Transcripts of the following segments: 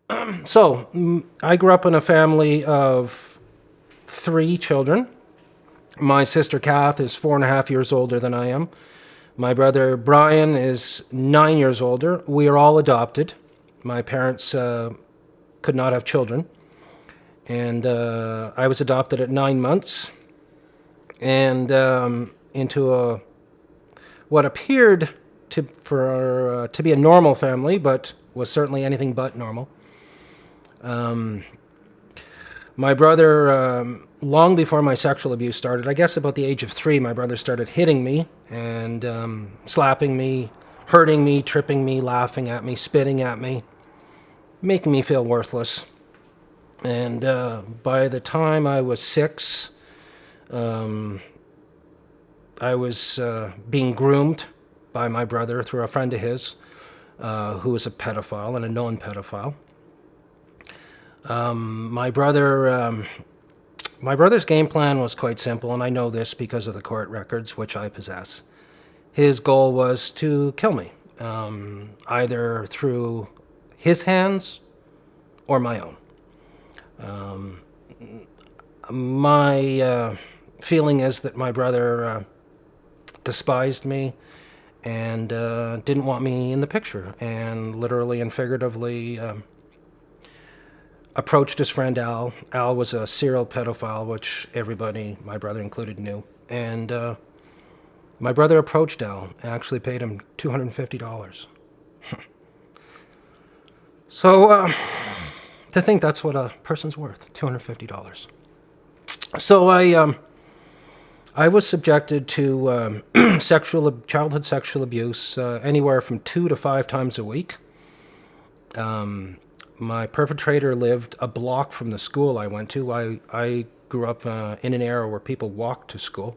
I grew up in a family of 3 children. My sister Kath is 4.5 years older than I am. My brother Brian is 9 years older. We are all adopted. My parents could not have children. And I was adopted at 9 months. And into what appeared to be a normal family, but was certainly anything but normal. My brother, long before my sexual abuse started, I guess about the age of 3, my brother started hitting me and slapping me, hurting me, tripping me, laughing at me, spitting at me, making me feel worthless. And by the time I was 6, I was being groomed by my brother through a friend of his who was a pedophile and a known pedophile. My brother's game plan was quite simple, and I know this because of the court records, which I possess. His goal was to kill me, either through his hands or my own. My feeling is that my brother despised me and didn't want me in the picture, and literally and figuratively approached his friend Al. Al was a serial pedophile, which everybody, my brother included, knew. And my brother approached Al and actually paid him $250. So to think that's what a person's worth, $250. So I was subjected to childhood sexual abuse anywhere from 2 to 5 times a week. My perpetrator lived a block from the school I went to. I grew up in an era where people walked to school.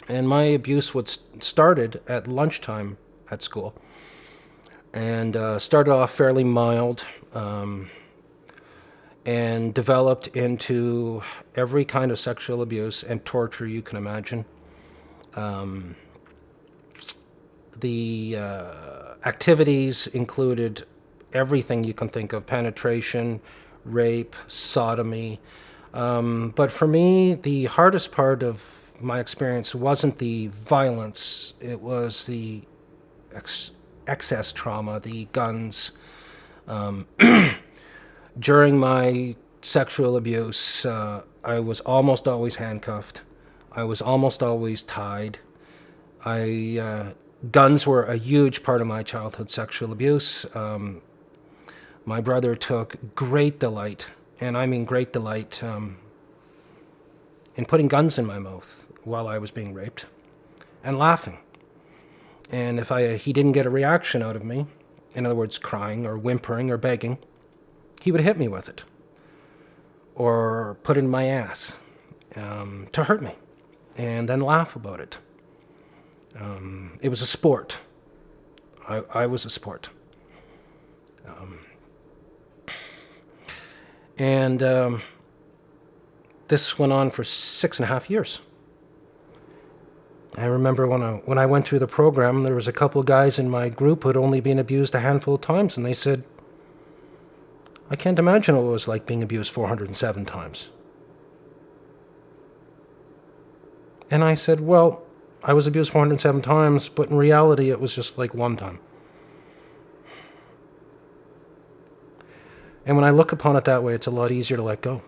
And my abuse started at lunchtime at school. And started off fairly mild and developed into every kind of sexual abuse and torture you can imagine. The activities included everything you can think of: penetration, rape, sodomy. But for me, the hardest part of my experience wasn't the violence. It was the excess trauma, the guns. During my sexual abuse, I was almost always handcuffed. I was almost always tied. Guns were a huge part of my childhood sexual abuse. My brother took great delight, and I mean great delight, in putting guns in my mouth while I was being raped and laughing. And if he didn't get a reaction out of me, in other words, crying or whimpering or begging, he would hit me with it or put it in my ass to hurt me and then laugh about it. It was a sport. I was a sport. And this went on for 6.5 years. I remember when I went through the program, there was a couple of guys in my group who had only been abused a handful of times, and they said, I can't imagine what it was like being abused 407 times. And I said, well, I was abused 407 times, but in reality it was just like one time. And when I look upon it that way, it's a lot easier to let go.